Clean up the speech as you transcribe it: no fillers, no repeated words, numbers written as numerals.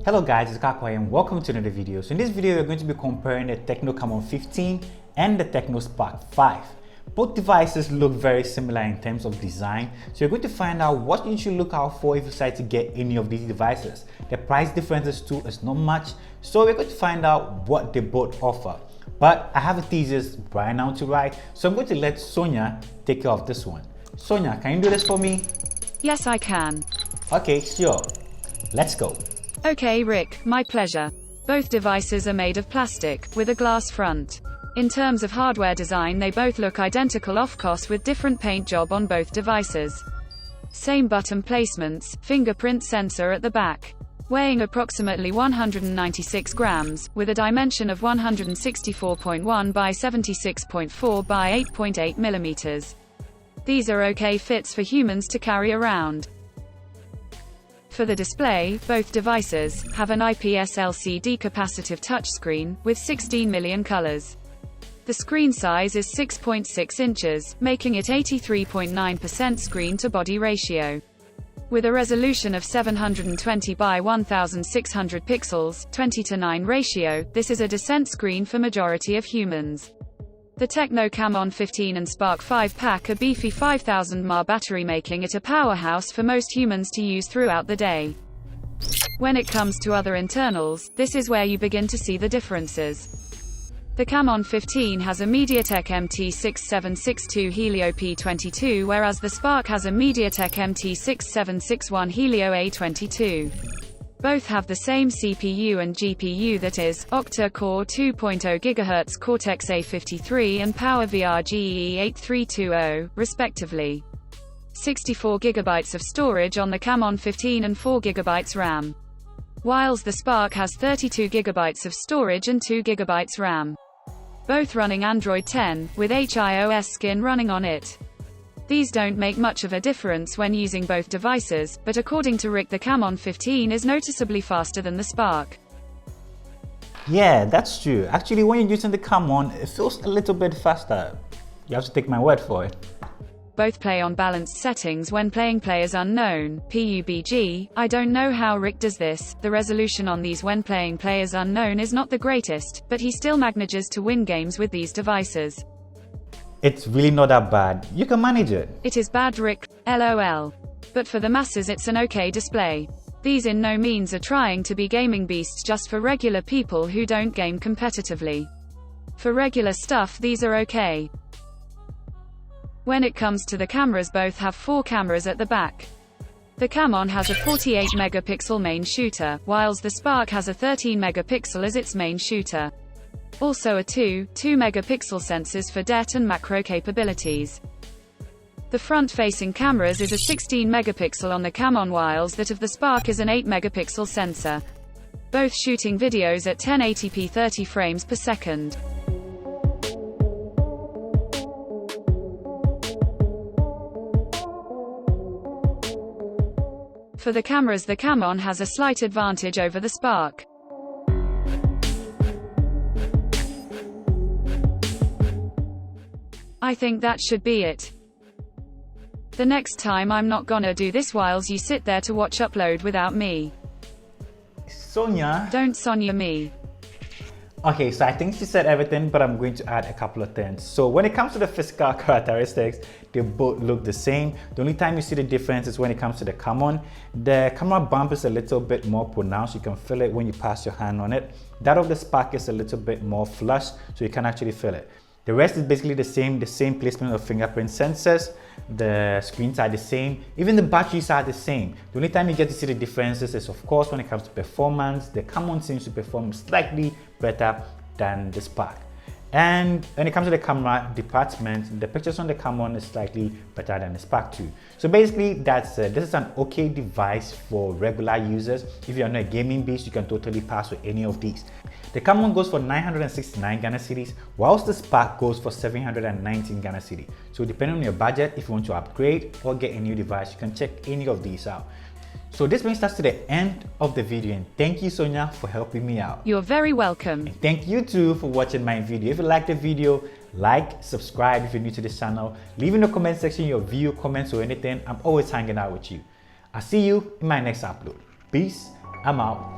Hello guys, it's Aqua and welcome to another video. So in this video, we're going to be comparing the Tecno Camon 15 and the Tecno Spark 5. Both devices look very similar in terms of design. So you're going to find out what you should look out for if you decide to get any of these devices. The price differences too is not much. So we're going to find out what they both offer. But I have a thesis right now to write. So I'm going to let Sonya take care of this one. Sonya, can you do this for me? Yes, I can. Okay, sure. Let's go. Okay, Rick, my pleasure. Both devices are made of plastic, with a glass front. In terms of hardware design, they both look identical off-course with different paint job on both devices. Same button placements, fingerprint sensor at the back. Weighing approximately 196 grams, with a dimension of 164.1 by 76.4 by 8.8 millimeters. These are okay fits for humans to carry around. For the display, both devices have an IPS LCD capacitive touchscreen, with 16 million colors. The screen size is 6.6 inches, making it 83.9% screen-to-body ratio. With a resolution of 720 by 1600 pixels, 20:9 ratio, this is a decent screen for majority of humans. The Tecno Camon 15 and Spark 5 pack a beefy 5000 mAh battery, making it a powerhouse for most humans to use throughout the day. When it comes to other internals, this is where you begin to see the differences. The Camon 15 has a MediaTek MT6762 Helio P22, whereas the Spark has a MediaTek MT6761 Helio A22. Both have the same CPU and GPU, that is, octa-core 2.0 GHz Cortex-A53 and PowerVR GE8320, respectively. 64 GB of storage on the Camon 15 and 4 GB RAM. Whilst the Spark has 32 GB of storage and 2 GB RAM. Both running Android 10, with HiOS skin running on it. These don't make much of a difference when using both devices, but according to Rick, the Camon 15 is noticeably faster than the Spark. Yeah, that's true. Actually, when you're using the Camon, it feels a little bit faster. You have to take my word for it. Both play on balanced settings when playing players unknown, PUBG. I don't know how Rick does this. The resolution on these when playing players unknown is not the greatest, but he still manages to win games with these devices. It's really not that bad. You can manage it. It is bad, Rick, LOL. But for the masses it's an okay display. These in no means are trying to be gaming beasts just for regular people who don't game competitively. For regular stuff these are okay. When it comes to the cameras, both have 4 cameras at the back. The Camon has a 48 megapixel main shooter, whilst the Spark has a 13 megapixel as its main shooter. Also a 2 megapixel sensors for det and macro capabilities. The front-facing cameras is a 16 megapixel on the Camon, whilst that of the Spark is an 8 megapixel sensor. Both shooting videos at 1080p 30 frames per second. For the cameras, the Camon has a slight advantage over the Spark. I think that should be it. The next time I'm not gonna do this whilst you sit there to watch upload without me. Sonya. Don't Sonya me. Okay, so I think she said everything, but I'm going to add a couple of things. So when it comes to the physical characteristics, they both look the same. The only time you see the difference is when it comes to the Camon. The camera bump is a little bit more pronounced. You can feel it when you pass your hand on it. That of the Spark is a little bit more flush, so you can actually feel it. The rest is basically the same placement of fingerprint sensors. The screens are the same. Even the batteries are the same. The only time you get to see the differences is, of course, when it comes to performance. The Camon seems to perform slightly better than the Spark. And when it comes to the camera department, the pictures on the Camon is slightly better than the Spark too. So basically, that's it. This is an okay device for regular users. If you're not a gaming beast, you can totally pass with any of these. The Camon goes for 969 Ghana cedis, whilst the Spark goes for 719 Ghana cedis. So depending on your budget, if you want to upgrade or get a new device, you can check any of these out. So this brings us to the end of the video, and thank you, Sonya, for helping me out. You're very welcome. And thank you too for watching my video. If you liked the video, like, subscribe if you're new to this channel. Leave in the comment section your view, comments, or anything. I'm always hanging out with you. I'll see you in my next upload. Peace. I'm out.